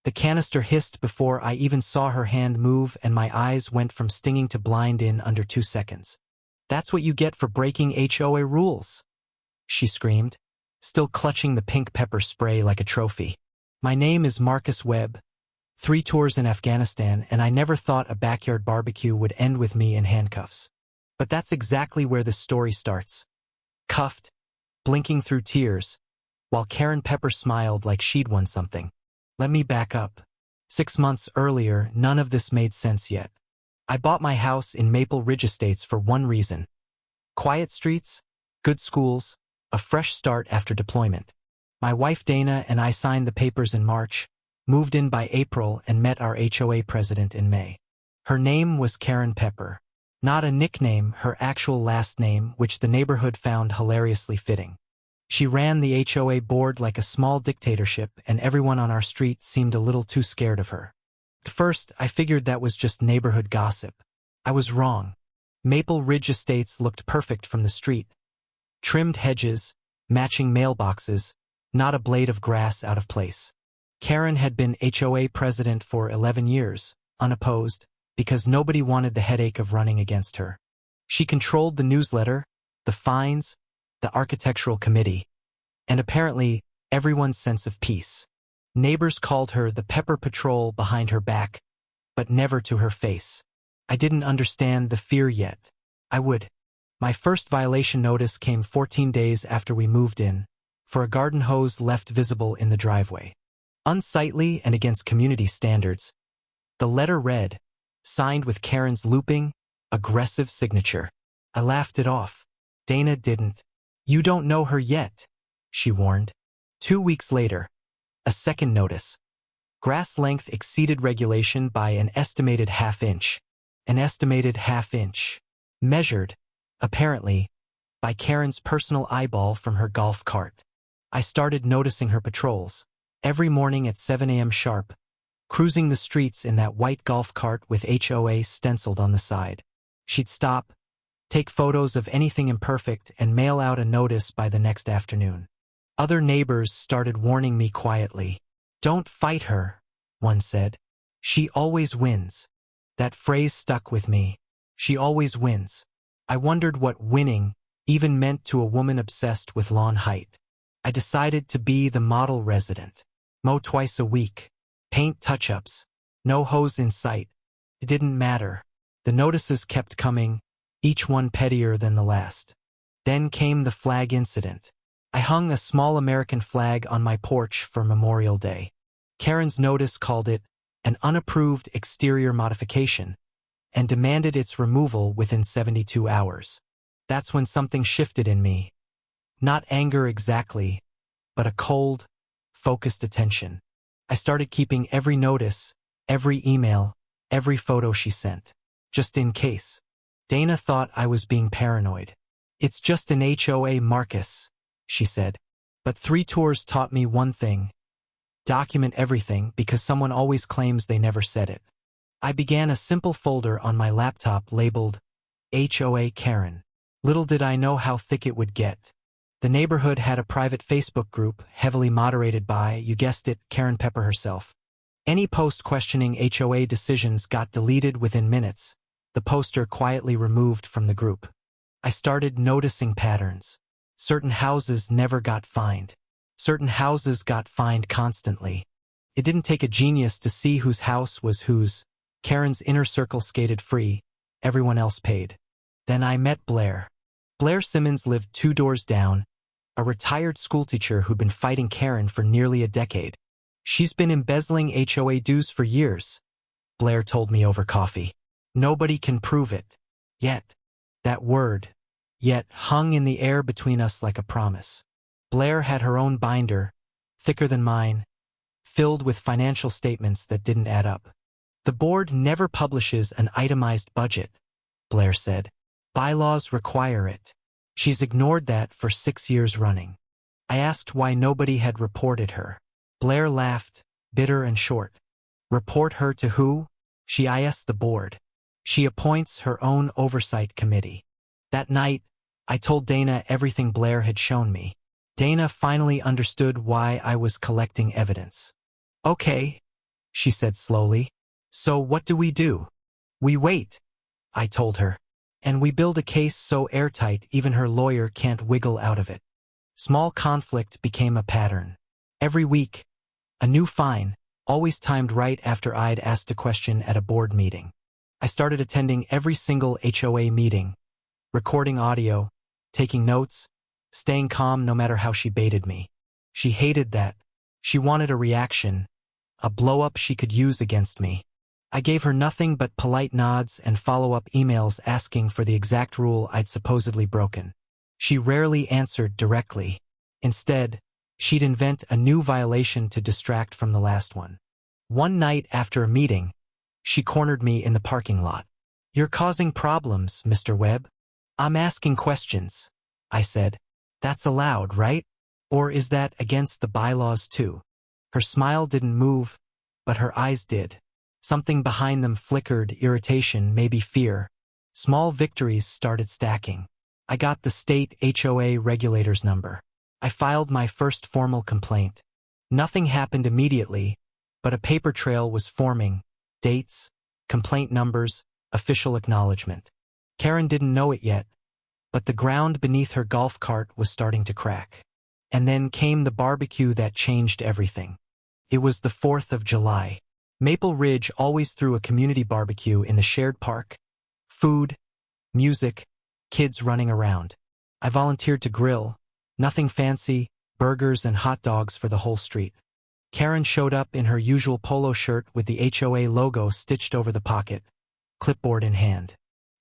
The canister hissed before I even saw her hand move, and my eyes went from stinging to blind in under 2 seconds. "That's what you get for breaking HOA rules," she screamed, still clutching the pink pepper spray like a trophy. "My name is Marcus Webb. 3 tours in Afghanistan, and I never thought a backyard barbecue would end with me in handcuffs. But that's exactly where this story starts." Cuffed, blinking through tears, while Karen Pepper smiled like she'd won something. Let me back up. 6 months earlier, none of this made sense yet. I bought my house in Maple Ridge Estates for one reason: quiet streets, good schools, a fresh start after deployment. My wife Dana and I signed the papers in March, moved in by April, and met our HOA president in May. Her name was Karen Pepper. Not a nickname, her actual last name, which the neighborhood found hilariously fitting. She ran the HOA board like a small dictatorship, and everyone on our street seemed a little too scared of her. At first, I figured that was just neighborhood gossip. I was wrong. Maple Ridge Estates looked perfect from the street. Trimmed hedges, matching mailboxes, not a blade of grass out of place. Karen had been HOA president for 11 years, unopposed, because nobody wanted the headache of running against her. She controlled the newsletter, the fines, the architectural committee, and apparently everyone's sense of peace. Neighbors called her the Pepper Patrol behind her back, but never to her face. I didn't understand the fear yet. I would. My first violation notice came 14 days after we moved in, for a garden hose left visible in the driveway. Unsightly and against community standards. The letter read, signed with Karen's looping, aggressive signature. I laughed it off. Dana didn't. "You don't know her yet," she warned. 2 weeks later, a second notice. Grass length exceeded regulation by an estimated half-inch. An estimated half-inch. Measured, apparently, by Karen's personal eyeball from her golf cart. I started noticing her patrols, every morning at 7 a.m. sharp, cruising the streets in that white golf cart with HOA stenciled on the side. She'd stop, take photos of anything imperfect, and mail out a notice by the next afternoon. Other neighbors started warning me quietly. "Don't fight her," one said. "She always wins." That phrase stuck with me. She always wins. I wondered what winning even meant to a woman obsessed with lawn height. I decided to be the model resident. Mow twice a week. Paint touch-ups. No hose in sight. It didn't matter. The notices kept coming, each one pettier than the last. Then came the flag incident. I hung a small American flag on my porch for Memorial Day. Karen's notice called it an unapproved exterior modification and demanded its removal within 72 hours. That's when something shifted in me. Not anger exactly, but a cold, focused attention. I started keeping every notice, every email, every photo she sent, just in case. Dana thought I was being paranoid. "It's just an HOA, Marcus," she said. But 3 tours taught me one thing: document everything, because someone always claims they never said it. I began a simple folder on my laptop labeled HOA Karen. Little did I know how thick it would get. The neighborhood had a private Facebook group, heavily moderated by, you guessed it, Karen Pepper herself. Any post questioning HOA decisions got deleted within minutes, the poster quietly removed from the group. I started noticing patterns. Certain houses never got fined. Certain houses got fined constantly. It didn't take a genius to see whose house was whose. Karen's inner circle skated free. Everyone else paid. Then I met Blair. Blair Simmons lived 2 doors down, a retired schoolteacher who'd been fighting Karen for nearly a decade. "She's been embezzling HOA dues for years," Blair told me over coffee. "Nobody can prove it. Yet." That word, yet, hung in the air between us like a promise. Blair had her own binder, thicker than mine, filled with financial statements that didn't add up. "The board never publishes an itemized budget," Blair said. "Bylaws require it." She's ignored that for 6 years running. I asked why nobody had reported her. Blair laughed, bitter and short. "Report her to who?" She asked the board. "She appoints her own oversight committee." That night, I told Dana everything Blair had shown me. Dana finally understood why I was collecting evidence. "Okay," she said slowly. So what do? We wait, I told her. And we build a case so airtight even her lawyer can't wiggle out of it. Small conflict became a pattern. Every week, a new fine, always timed right after I'd asked a question at a board meeting. I started attending every single HOA meeting, recording audio, taking notes, staying calm no matter how she baited me. She hated that. She wanted a reaction, a blow-up she could use against me. I gave her nothing but polite nods and follow-up emails asking for the exact rule I'd supposedly broken. She rarely answered directly. Instead, she'd invent a new violation to distract from the last one. One night after a meeting, she cornered me in the parking lot. You're causing problems, Mr. Webb. I'm asking questions, I said. That's allowed, right? Or is that against the bylaws too? Her smile didn't move, but her eyes did. Something behind them flickered, irritation, maybe fear. Small victories started stacking. I got the state HOA regulator's number. I filed my first formal complaint. Nothing happened immediately, but a paper trail was forming. Dates, complaint numbers, official acknowledgement. Karen didn't know it yet, but the ground beneath her golf cart was starting to crack. And then came the barbecue that changed everything. It was the 4th of July. Maple Ridge always threw a community barbecue in the shared park. Food, music, kids running around. I volunteered to grill. Nothing fancy, burgers and hot dogs for the whole street. Karen showed up in her usual polo shirt with the HOA logo stitched over the pocket, clipboard in hand.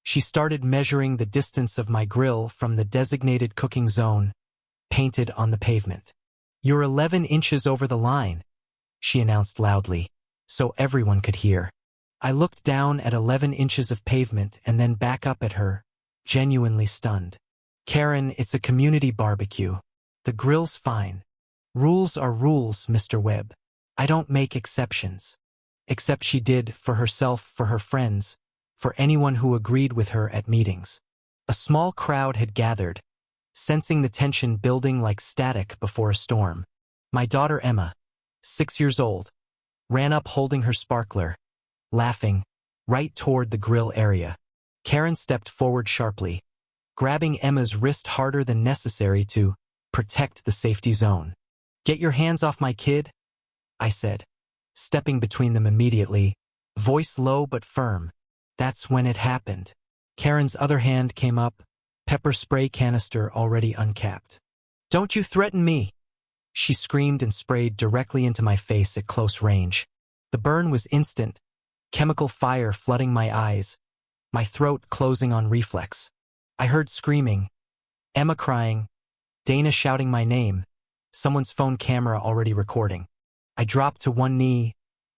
She started measuring the distance of my grill from the designated cooking zone, painted on the pavement. You're 11 inches over the line, she announced loudly, so everyone could hear. I looked down at 11 inches of pavement and then back up at her, genuinely stunned. Karen, it's a community barbecue. The grill's fine. Rules are rules, Mr. Webb. I don't make exceptions. Except she did, for herself, for her friends, for anyone who agreed with her at meetings. A small crowd had gathered, sensing the tension building like static before a storm. My daughter Emma, 6 years old, ran up holding her sparkler, laughing, right toward the grill area. Karen stepped forward sharply, grabbing Emma's wrist harder than necessary to protect the safety zone. Get your hands off my kid, I said, stepping between them immediately, voice low but firm. That's when it happened. Karen's other hand came up, pepper spray canister already uncapped. Don't you threaten me, she screamed and sprayed directly into my face at close range. The burn was instant, chemical fire flooding my eyes, my throat closing on reflex. I heard screaming, Emma crying, Dana shouting my name, someone's phone camera already recording. I dropped to one knee,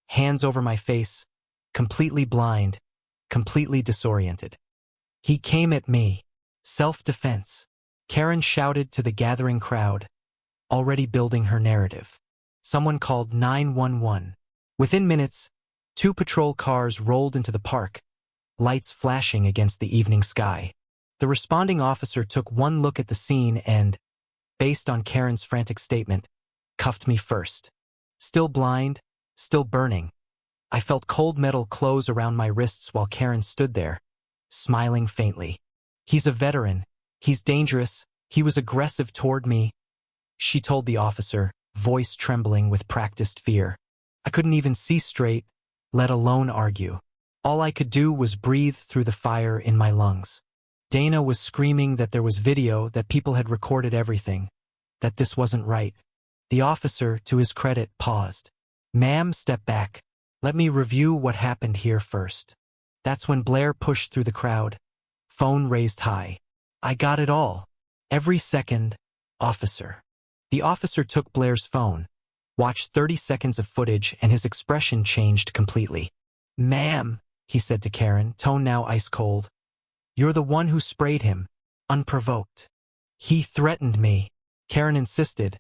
hands over my face, completely blind, completely disoriented. He came at me. Self-defense. Karen shouted to the gathering crowd, already building her narrative. Someone called 911. Within minutes, 2 patrol cars rolled into the park, lights flashing against the evening sky. The responding officer took one look at the scene and, based on Karen's frantic statement, cuffed me first. Still blind, still burning. I felt cold metal close around my wrists while Karen stood there, smiling faintly. He's a veteran. He's dangerous. He was aggressive toward me, she told the officer, voice trembling with practiced fear. I couldn't even see straight, let alone argue. All I could do was breathe through the fire in my lungs. Dana was screaming that there was video, that people had recorded everything, that this wasn't right. The officer, to his credit, paused. Ma'am, step back. Let me review what happened here first. That's when Blair pushed through the crowd. Phone raised high. I got it all. Every second, officer. The officer took Blair's phone, watched 30 seconds of footage, and his expression changed completely. Ma'am, he said to Karen, tone now ice cold. You're the one who sprayed him, unprovoked. He threatened me, Karen insisted,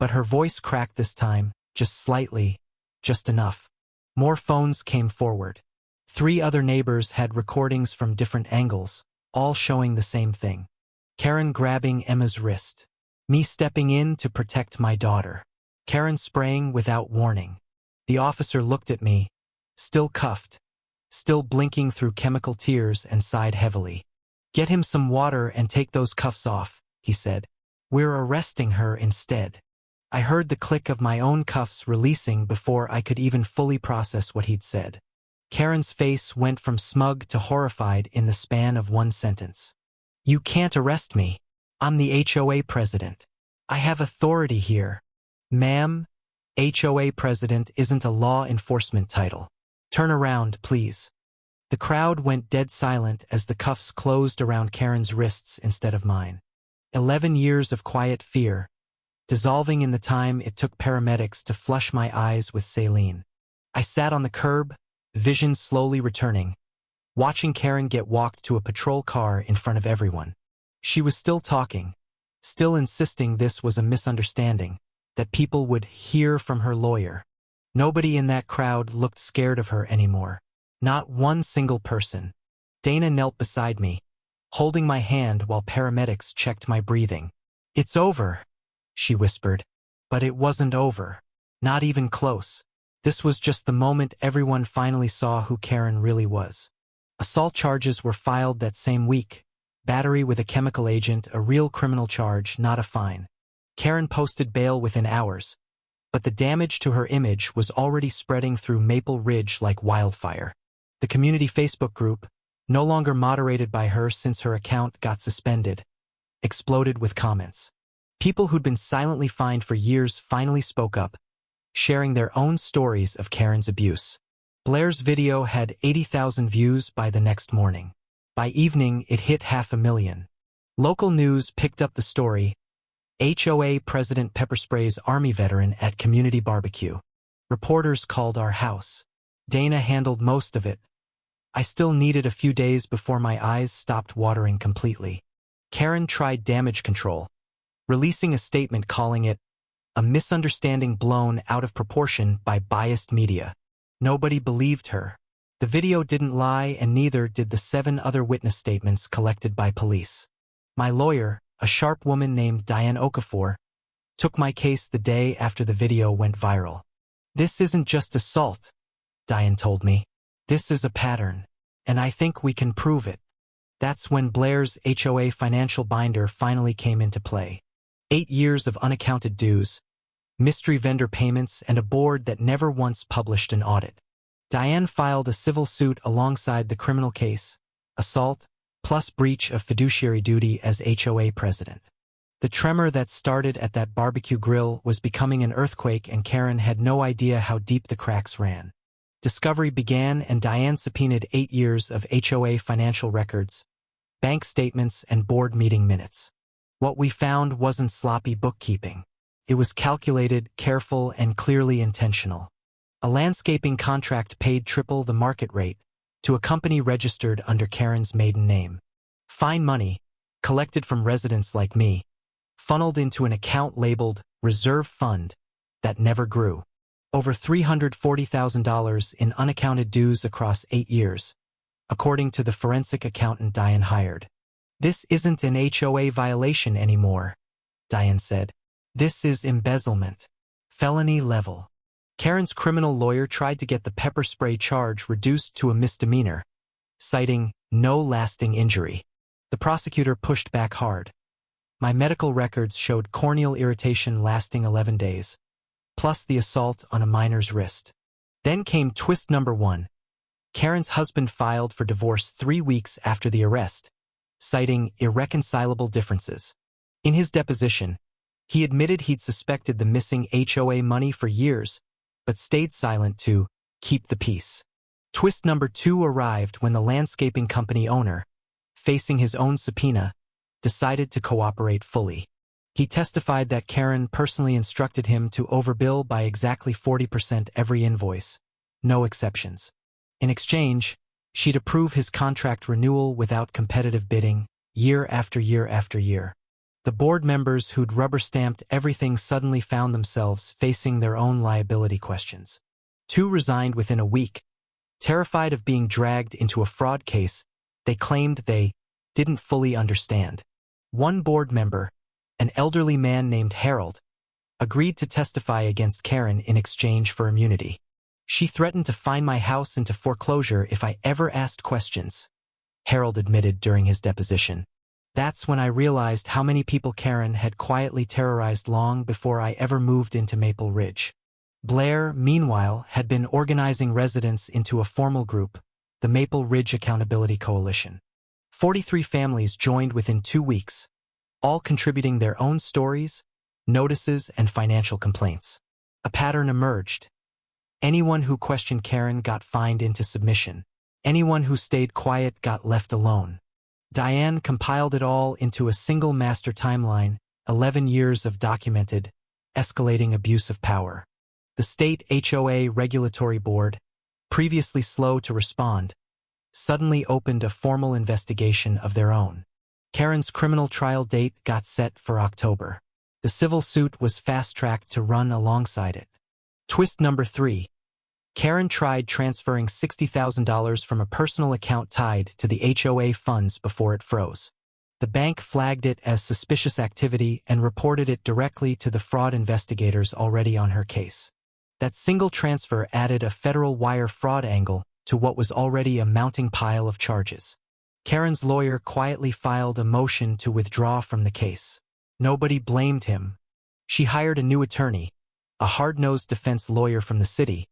but her voice cracked this time, just slightly, just enough. More phones came forward. 3 other neighbors had recordings from different angles, all showing the same thing. Karen grabbing Emma's wrist. Me stepping in to protect my daughter. Karen spraying without warning. The officer looked at me, still cuffed, still blinking through chemical tears, and sighed heavily. "Get him some water and take those cuffs off," he said. "We're arresting her instead." I heard the click of my own cuffs releasing before I could even fully process what he'd said. Karen's face went from smug to horrified in the span of one sentence. "You can't arrest me. I'm the HOA president. I have authority here." "Ma'am, HOA president isn't a law enforcement title. Turn around, please." The crowd went dead silent as the cuffs closed around Karen's wrists instead of mine. 11 years of quiet fear, dissolving in the time it took paramedics to flush my eyes with saline. I sat on the curb, vision slowly returning, watching Karen get walked to a patrol car in front of everyone. She was still talking, still insisting this was a misunderstanding, that people would hear from her lawyer. Nobody in that crowd looked scared of her anymore. Not one single person. Dana knelt beside me, holding my hand while paramedics checked my breathing. "It's over," she whispered. But it wasn't over. Not even close. This was just the moment everyone finally saw who Karen really was. Assault charges were filed that same week. Battery with a chemical agent, a real criminal charge, not a fine. Karen posted bail within hours, but the damage to her image was already spreading through Maple Ridge like wildfire. The community Facebook group, no longer moderated by her since her account got suspended, exploded with comments. People who'd been silently fined for years finally spoke up, sharing their own stories of Karen's abuse. Blair's video had 80,000 views by the next morning. By evening, it hit 500,000. Local news picked up the story. HOA President pepper sprays Army veteran at community barbecue. Reporters called our house. Dana handled most of it. I still needed a few days before my eyes stopped watering completely. Karen tried damage control, releasing a statement calling it a misunderstanding blown out of proportion by biased media. Nobody believed her. The video didn't lie, and neither did the 7 other witness statements collected by police. My lawyer, a sharp woman named Diane Okafor, took my case the day after the video went viral. "This isn't just assault," Diane told me. "This is a pattern, and I think we can prove it." That's when Blair's HOA financial binder finally came into play. 8 years of unaccounted dues, mystery vendor payments, and a board that never once published an audit. Diane filed a civil suit alongside the criminal case, assault, plus breach of fiduciary duty as HOA president. The tremor that started at that barbecue grill was becoming an earthquake, and Karen had no idea how deep the cracks ran. Discovery began, and Diane subpoenaed 8 years of HOA financial records, bank statements, and board meeting minutes. What we found wasn't sloppy bookkeeping. It was calculated, careful, and clearly intentional. A landscaping contract paid triple the market rate to a company registered under Karen's maiden name. Fine money, collected from residents like me, funneled into an account labeled Reserve Fund that never grew. Over $340,000 in unaccounted dues across 8 years, according to the forensic accountant Diane hired. "This isn't an HOA violation anymore," Diane said. "This is embezzlement. Felony level." Karen's criminal lawyer tried to get the pepper spray charge reduced to a misdemeanor, citing no lasting injury. The prosecutor pushed back hard. My medical records showed corneal irritation lasting 11 days, plus the assault on a minor's wrist. Then came twist number 1. Karen's husband filed for divorce 3 weeks after the arrest, citing irreconcilable differences. In his deposition, he admitted he'd suspected the missing HOA money for years, but stayed silent to keep the peace. Twist number 2 arrived when the landscaping company owner, facing his own subpoena, decided to cooperate fully. He testified that Karen personally instructed him to overbill by exactly 40% every invoice, no exceptions. In exchange, she'd approve his contract renewal without competitive bidding, year after year after year. The board members who'd rubber-stamped everything suddenly found themselves facing their own liability questions. 2 resigned within a week. Terrified of being dragged into a fraud case, they claimed they didn't fully understand. 1 board member, an elderly man named Harold, agreed to testify against Karen in exchange for immunity. She threatened to fine my house into foreclosure if I ever asked questions, Harold admitted during his deposition. That's when I realized how many people Karen had quietly terrorized long before I ever moved into Maple Ridge. Blair, meanwhile, had been organizing residents into a formal group, the Maple Ridge Accountability Coalition. 43 families joined within 2 weeks, all contributing their own stories, notices, and financial complaints. A pattern emerged. Anyone who questioned Karen got fined into submission. Anyone who stayed quiet got left alone. Diane compiled it all into a single master timeline, 11 years of documented, escalating abuse of power. The state HOA Regulatory Board, previously slow to respond, suddenly opened a formal investigation of their own. Karen's criminal trial date got set for October. The civil suit was fast-tracked to run alongside it. Twist number 3. Karen tried transferring $60,000 from a personal account tied to the HOA funds before it froze. The bank flagged it as suspicious activity and reported it directly to the fraud investigators already on her case. That single transfer added a federal wire fraud angle to what was already a mounting pile of charges. Karen's lawyer quietly filed a motion to withdraw from the case. Nobody blamed him. She hired a new attorney, a hard-nosed defense lawyer from the city,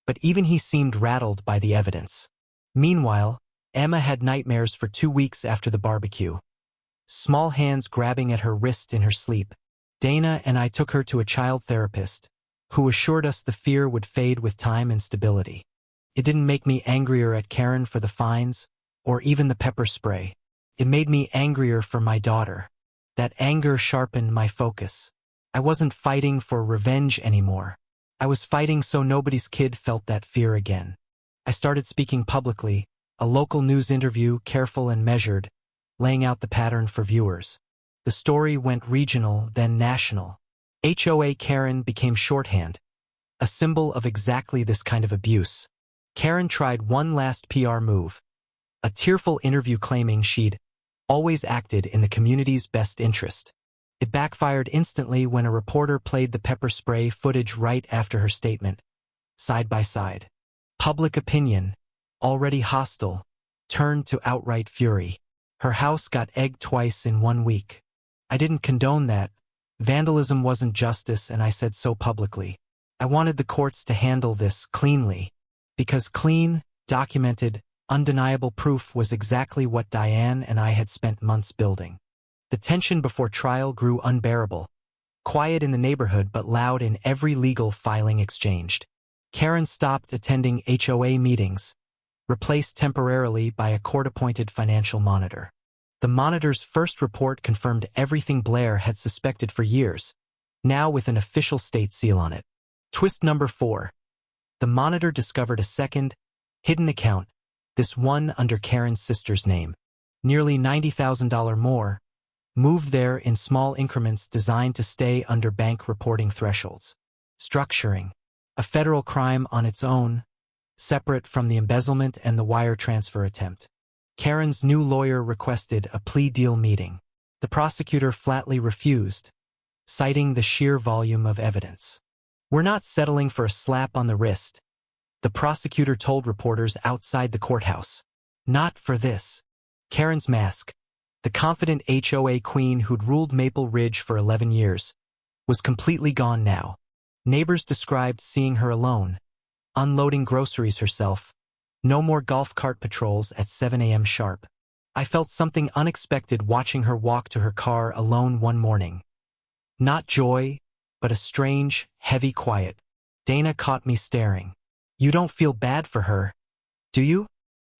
but even he seemed rattled by the evidence. Meanwhile, Emma had nightmares for 2 weeks after the barbecue. Small hands grabbing at her wrist in her sleep. Dana and I took her to a child therapist, who assured us the fear would fade with time and stability. It didn't make me angrier at Karen for the fines, or even the pepper spray. It made me angrier for my daughter. That anger sharpened my focus. I wasn't fighting for revenge anymore. I was fighting so nobody's kid felt that fear again. I started speaking publicly, a local news interview, careful and measured, laying out the pattern for viewers. The story went regional, then national. HOA Karen became shorthand, a symbol of exactly this kind of abuse. Karen tried one last PR move, a tearful interview claiming she'd always acted in the community's best interest. It backfired instantly when a reporter played the pepper spray footage right after her statement, side by side. Public opinion, already hostile, turned to outright fury. Her house got egged twice in 1 week. I didn't condone that. Vandalism wasn't justice, and I said so publicly. I wanted the courts to handle this cleanly, because clean, documented, undeniable proof was exactly what Diane and I had spent months building. The tension before trial grew unbearable, quiet in the neighborhood but loud in every legal filing exchanged. Karen stopped attending HOA meetings, replaced temporarily by a court-appointed financial monitor. The monitor's first report confirmed everything Blair had suspected for years, now with an official state seal on it. Twist number 4. The monitor discovered a second, hidden account, this one under Karen's sister's name. Nearly $90,000 more, moved there in small increments designed to stay under bank reporting thresholds. Structuring, a federal crime on its own, separate from the embezzlement and the wire transfer attempt. Karen's new lawyer requested a plea deal meeting. The prosecutor flatly refused, citing the sheer volume of evidence. "We're not settling for a slap on the wrist," the prosecutor told reporters outside the courthouse. "Not for this." Karen's mask, the confident HOA queen who'd ruled Maple Ridge for 11 years, was completely gone now. Neighbors described seeing her alone, unloading groceries herself. No more golf cart patrols at 7 a.m. sharp. I felt something unexpected watching her walk to her car alone one morning. Not joy, but a strange, heavy quiet. Dana caught me staring. "You don't feel bad for her, do you?"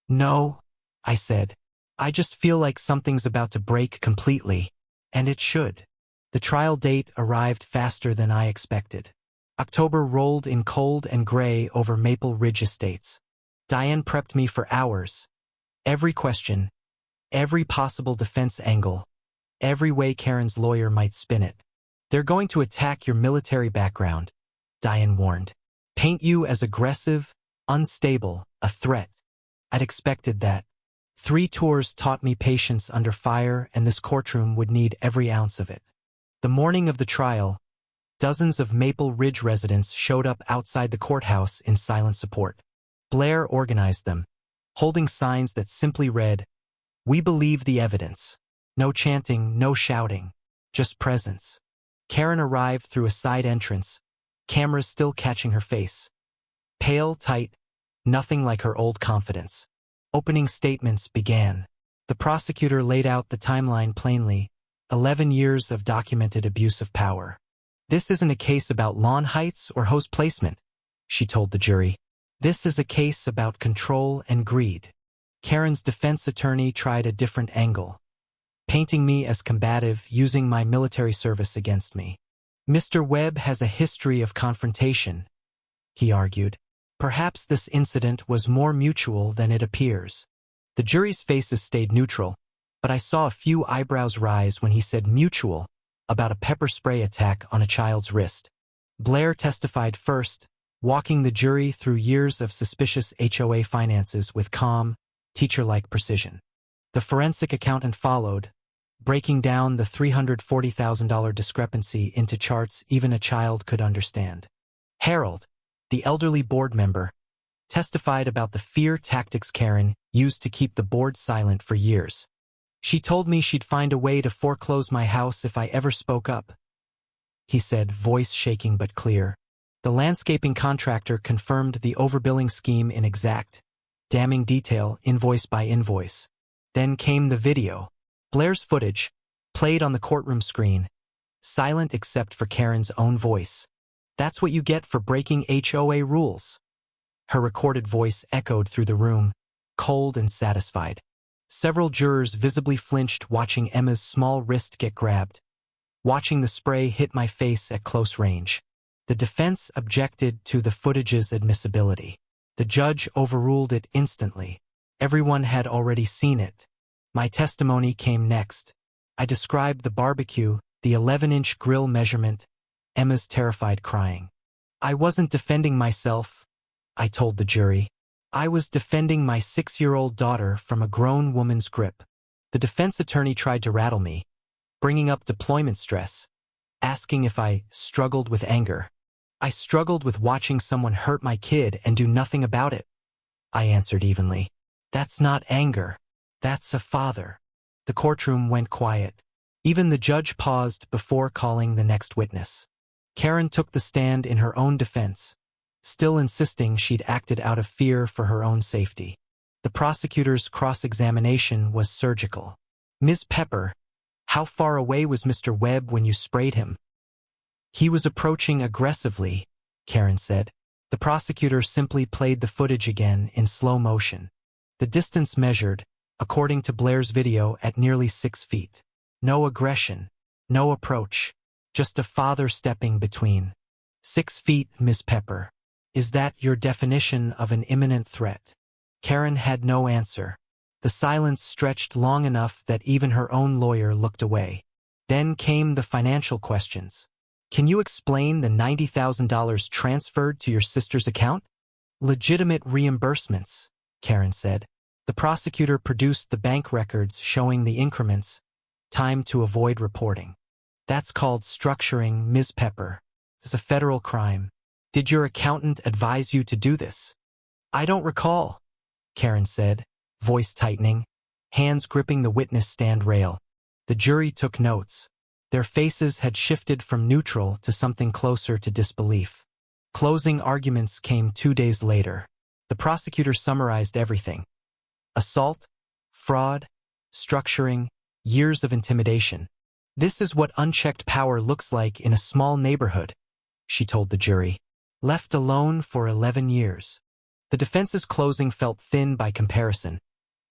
"No," I said. "I just feel like something's about to break completely, and it should." The trial date arrived faster than I expected. October rolled in cold and gray over Maple Ridge Estates. Diane prepped me for hours. Every question, every possible defense angle, every way Karen's lawyer might spin it. "They're going to attack your military background," Diane warned. "Paint you as aggressive, unstable, a threat." I'd expected that. 3 tours taught me patience under fire, and this courtroom would need every ounce of it. The morning of the trial, Dozens of Maple Ridge residents showed up outside the courthouse in silent support. Blair organized them, holding signs that simply read, "We believe the evidence." No chanting, no shouting, just presence. Karen arrived through a side entrance, cameras still catching her face. Pale, tight, nothing like her old confidence. Opening statements began. The prosecutor laid out the timeline plainly, 11 years of documented abuse of power. "This isn't a case about lawn heights or hose placement," she told the jury. "This is a case about control and greed." Karen's defense attorney tried a different angle, painting me as combative, using my military service against me. "Mr. Webb has a history of confrontation," he argued. "Perhaps this incident was more mutual than it appears." The jury's faces stayed neutral, but I saw a few eyebrows rise when he said mutual about a pepper spray attack on a child's wrist. Blair testified first, walking the jury through years of suspicious HOA finances with calm, teacher-like precision. The forensic accountant followed, breaking down the $340,000 discrepancy into charts even a child could understand. Harold, the elderly board member, testified about the fear tactics Karen used to keep the board silent for years. "She told me she'd find a way to foreclose my house if I ever spoke up," he said, voice shaking but clear. The landscaping contractor confirmed the overbilling scheme in exact, damning detail, invoice by invoice. Then came the video. Blair's footage, played on the courtroom screen, silent except for Karen's own voice. "That's what you get for breaking HOA rules." Her recorded voice echoed through the room, cold and satisfied. Several jurors visibly flinched watching Emma's small wrist get grabbed, watching the spray hit my face at close range. The defense objected to the footage's admissibility. The judge overruled it instantly. Everyone had already seen it. My testimony came next. I described the barbecue, the 11-inch grill measurement, Emma's terrified crying. "I wasn't defending myself," I told the jury. "I was defending my 6-year-old daughter from a grown woman's grip." The defense attorney tried to rattle me, bringing up deployment stress, asking if I struggled with anger. "I struggled with watching someone hurt my kid and do nothing about it," I answered evenly. "That's not anger. That's a father." The courtroom went quiet. Even the judge paused before calling the next witness. Karen took the stand in her own defense, still insisting she'd acted out of fear for her own safety. The prosecutor's cross-examination was surgical. "Ms. Pepper, how far away was Mr. Webb when you sprayed him?" "He was approaching aggressively," Karen said. The prosecutor simply played the footage again in slow motion. The distance measured, according to Blair's video, at nearly 6 feet. No aggression, no approach, just a father stepping between. 6 feet, Miss Pepper. Is that your definition of an imminent threat? Karen had no answer. The silence stretched long enough that even her own lawyer looked away. Then came the financial questions. "Can you explain the $90,000 transferred to your sister's account?" "Legitimate reimbursements," Karen said. The prosecutor produced the bank records showing the increments, time to avoid reporting. "That's called structuring, Ms. Pepper. It's a federal crime. Did your accountant advise you to do this?" "I don't recall," Karen said, voice tightening, hands gripping the witness stand rail. The jury took notes. Their faces had shifted from neutral to something closer to disbelief. Closing arguments came 2 days later. The prosecutor summarized everything. Assault, fraud, structuring, years of intimidation. "This is what unchecked power looks like in a small neighborhood," she told the jury. "Left alone for 11 years. The defense's closing felt thin by comparison,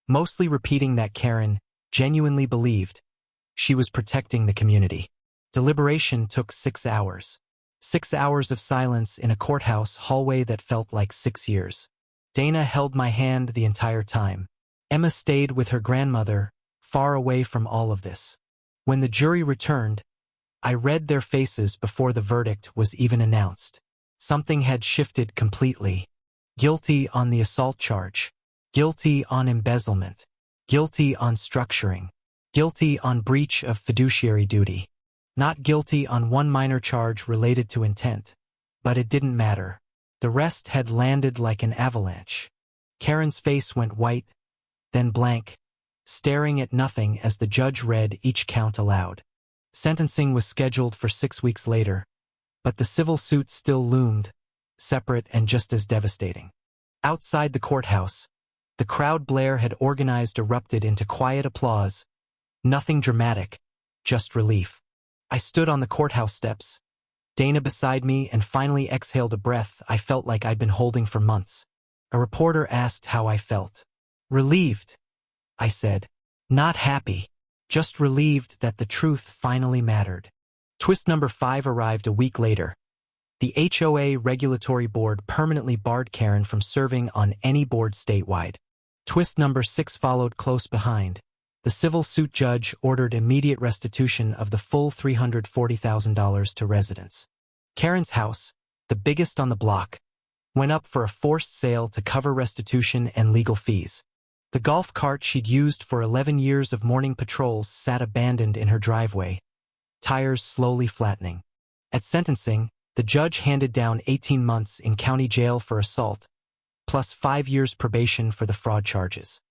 mostly repeating that Karen genuinely believed she was protecting the community. Deliberation took 6 hours. 6 hours of silence in a courthouse hallway that felt like 6 years. Dana held my hand the entire time. Emma stayed with her grandmother, far away from all of this. When the jury returned, I read their faces before the verdict was even announced. Something had shifted completely. Guilty on the assault charge. Guilty on embezzlement. Guilty on structuring. Guilty on breach of fiduciary duty. Not guilty on one minor charge related to intent. But it didn't matter. The rest had landed like an avalanche. Karen's face went white, then blank, staring at nothing as the judge read each count aloud. Sentencing was scheduled for 6 weeks later, but the civil suit still loomed, separate and just as devastating. Outside the courthouse, the crowd Blair had organized erupted into quiet applause. Nothing dramatic, just relief. I stood on the courthouse steps, Dana beside me, and finally exhaled a breath I felt like I'd been holding for months. A reporter asked how I felt. Relieved, I said. Not happy, just relieved that the truth finally mattered. Twist number 5 arrived a week later. The HOA Regulatory Board permanently barred Karen from serving on any board statewide. Twist number 6 followed close behind. The civil suit judge ordered immediate restitution of the full $340,000 to residents. Karen's house, the biggest on the block, went up for a forced sale to cover restitution and legal fees. The golf cart she'd used for 11 years of morning patrols sat abandoned in her driveway, tires slowly flattening. At sentencing, the judge handed down 18 months in county jail for assault, plus 5 years probation for the fraud charges.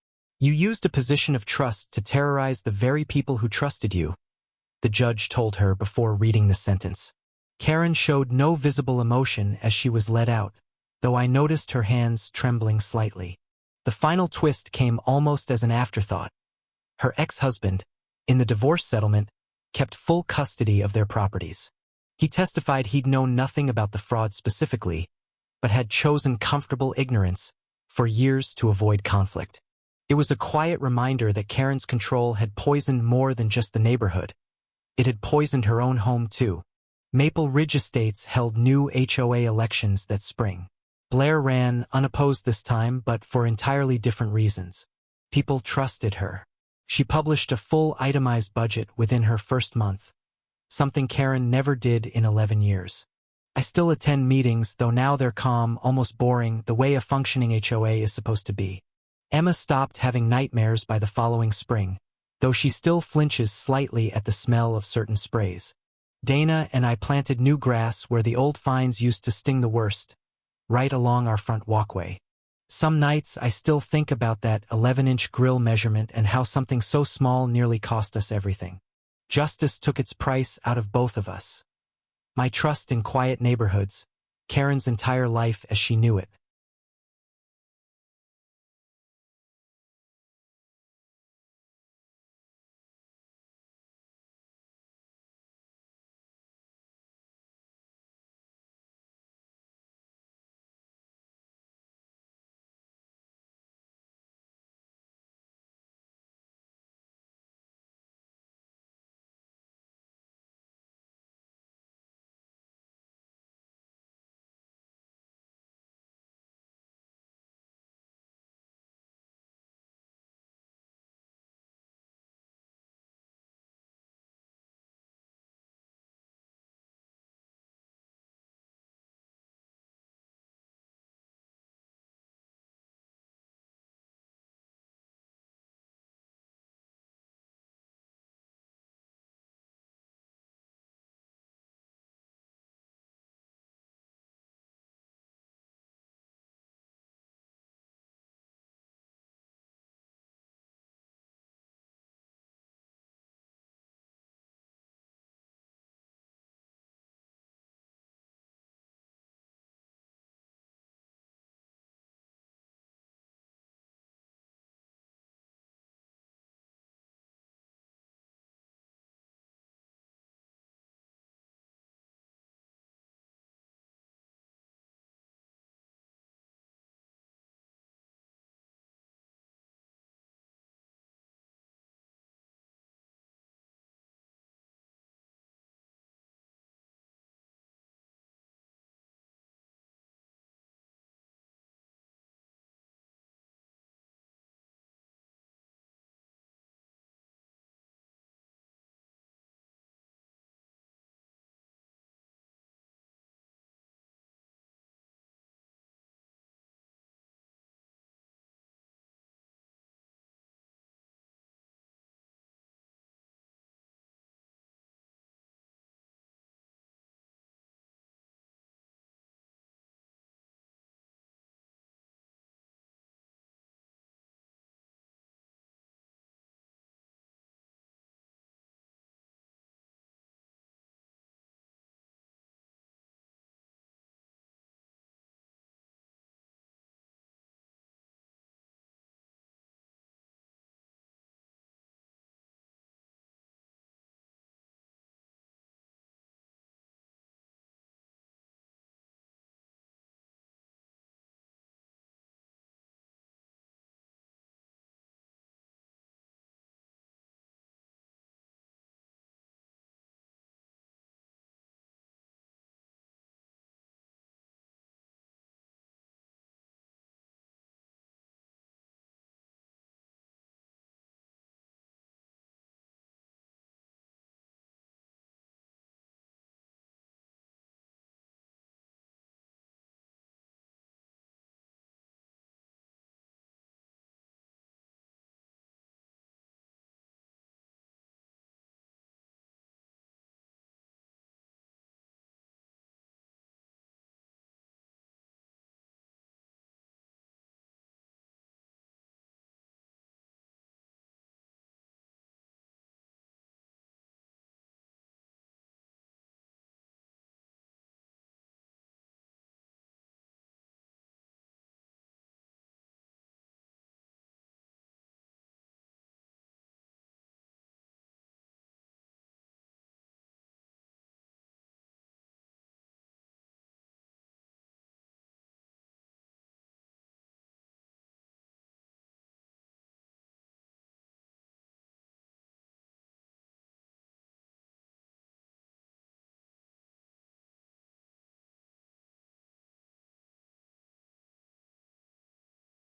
You used a position of trust to terrorize the very people who trusted you, the judge told her before reading the sentence. Karen showed no visible emotion as she was let out, though I noticed her hands trembling slightly. The final twist came almost as an afterthought. Her ex-husband, in the divorce settlement, kept full custody of their properties. He testified he'd known nothing about the fraud specifically, but had chosen comfortable ignorance for years to avoid conflict. It was a quiet reminder that Karen's control had poisoned more than just the neighborhood. It had poisoned her own home too. Maple Ridge Estates held new HOA elections that spring. Blair ran unopposed this time, but for entirely different reasons. People trusted her. She published a full itemized budget within her first month, something Karen never did in 11 years. I still attend meetings, though now they're calm, almost boring, the way a functioning HOA is supposed to be. Emma stopped having nightmares by the following spring, though she still flinches slightly at the smell of certain sprays. Dana and I planted new grass where the old vines used to sting the worst, right along our front walkway. Some nights I still think about that 11-inch grill measurement and how something so small nearly cost us everything. Justice took its price out of both of us. My trust in quiet neighborhoods, Karen's entire life as she knew it,